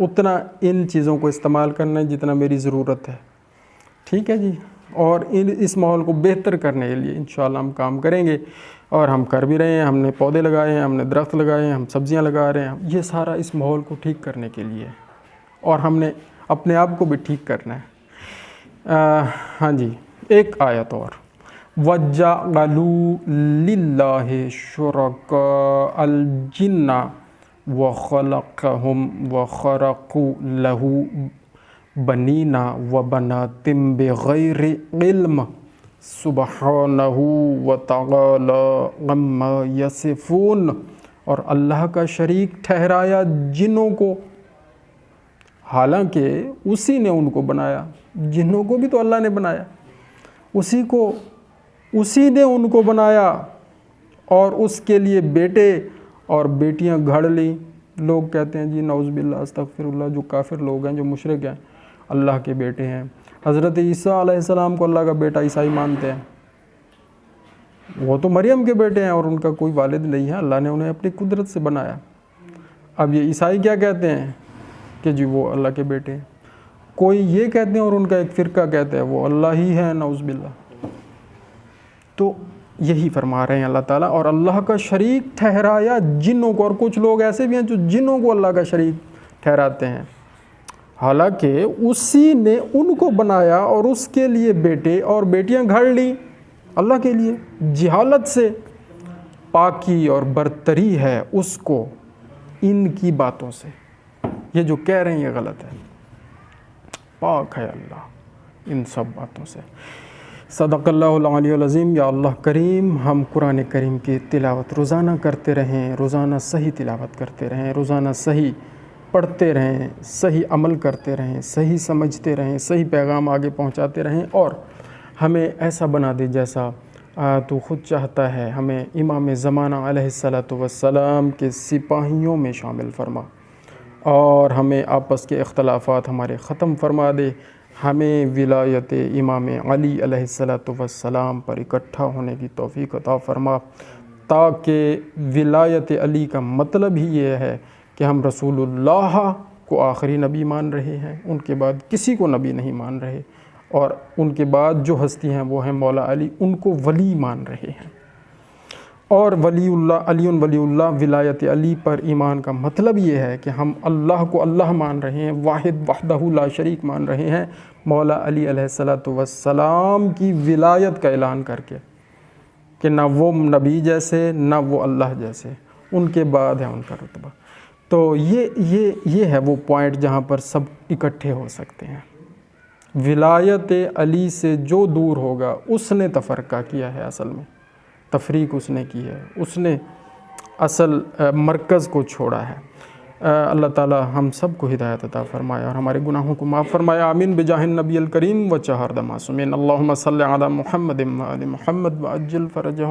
اتنا ان چیزوں کو استعمال کرنا ہے جتنا میری ضرورت ہے، ٹھیک ہے جی، اور اس ماحول کو بہتر کرنے کے لیے انشاءاللہ ہم کام کریں گے، اور ہم کر بھی رہے ہیں۔ ہم نے پودے لگائے ہیں، ہم نے درخت لگائے ہیں، ہم سبزیاں لگا رہے ہیں، یہ سارا اس ماحول کو ٹھیک کرنے کے لیے ہے، اور ہم نے اپنے آپ کو بھی ٹھیک کرنا ہے۔ ہاں جی، ایک آیت اور، وَجَعَلُوا لِلَّهِ شُرَكَاءَ الْجِنَّ وَخَلَقَهُمْ وَخَرَقُوا لَهُ بَنِينَ وَبَنَاتٍ بِغَيْرِ عِلْمٍ سُبْحَانَهُ وَتَعَالَى عَمَّا يَصِفُونَ، اور اللہ کا شریک ٹھہرایا جنوں کو، حالانکہ اسی نے ان کو بنایا، جنوں کو بھی تو اللہ نے بنایا، اسی نے ان کو بنایا، اور اس کے لیے بیٹے اور بیٹیاں گھڑ لیں۔ لوگ کہتے ہیں جی نعوذ باللہ استغفر اللہ، جو کافر لوگ ہیں، جو مشرک ہیں، اللہ کے بیٹے ہیں۔ حضرت عیسیٰ علیہ السلام کو اللہ کا بیٹا عیسائی مانتے ہیں، وہ تو مریم کے بیٹے ہیں اور ان کا کوئی والد نہیں ہے، اللہ نے انہیں اپنی قدرت سے بنایا۔ اب یہ عیسائی کیا کہتے ہیں کہ جی وہ اللہ کے بیٹے ہیں، کوئی یہ کہتے ہیں اور ان کا ایک فرقہ کہتے ہیں وہ اللہ ہی ہے، نعوذ باللہ۔ تو یہی فرما رہے ہیں اللہ تعالیٰ، اور اللہ کا شریک ٹھہرایا جنوں کو، اور کچھ لوگ ایسے بھی ہیں جو جنوں کو اللہ کا شریک ٹھہراتے ہیں، حالانکہ اسی نے ان کو بنایا اور اس کے لیے بیٹے اور بیٹیاں گھڑ لیں اللہ کے لیے۔ جہالت سے پاکی اور برتری ہے اس کو ان کی باتوں سے، یہ جو کہہ رہے ہیں یہ غلط ہے، پاک ہے اللہ ان سب باتوں سے۔ صدق اللہ العلی العظیم۔ یا اللہ کریم، ہم قرآن کریم کی تلاوت روزانہ کرتے رہیں، روزانہ صحیح تلاوت کرتے رہیں، روزانہ صحیح پڑھتے رہیں، صحیح عمل کرتے رہیں، صحیح سمجھتے رہیں، صحیح پیغام آگے پہنچاتے رہیں، اور ہمیں ایسا بنا دے جیسا تو خود چاہتا ہے، ہمیں امام زمانہ علیہ السلام کے سپاہیوں میں شامل فرما، اور ہمیں آپس کے اختلافات ہمارے ختم فرما دے، ہمیں ولایت امام علی علیہ السلام پر اکٹھا ہونے کی توفیق عطا فرما، تاکہ ولایت علی کا مطلب ہی یہ ہے کہ ہم رسول اللہ کو آخری نبی مان رہے ہیں، ان کے بعد کسی کو نبی نہیں مان رہے، اور ان کے بعد جو ہستی ہیں وہ ہیں مولا علی، ان کو ولی مان رہے ہیں۔ اور ولی اللہ، علی ولی اللہ، ولایت علی پر ایمان کا مطلب یہ ہے کہ ہم اللہ کو اللہ مان رہے ہیں، واحد وحدہ لا شریک مان رہے ہیں، مولا علی علیہ السلام کی ولایت کا اعلان کر کے کہ نہ وہ نبی جیسے نہ وہ اللہ جیسے، ان کے بعد ہے ان کا رتبہ۔ تو یہ ہے وہ پوائنٹ جہاں پر سب اکٹھے ہو سکتے ہیں۔ ولایت علی سے جو دور ہوگا اس نے تفرقہ کیا ہے، اصل میں تفریق اس نے کی ہے، اس نے اصل مرکز کو چھوڑا ہے۔ اللہ تعالی ہم سب کو ہدایت عطا فرمائے اور ہمارے گناہوں کو معاف فرمائے، آمین بجاہ النبی الکریم و چہر معصومین۔ اللہم صلی علی محمد و آل محمد وعجل فرجہم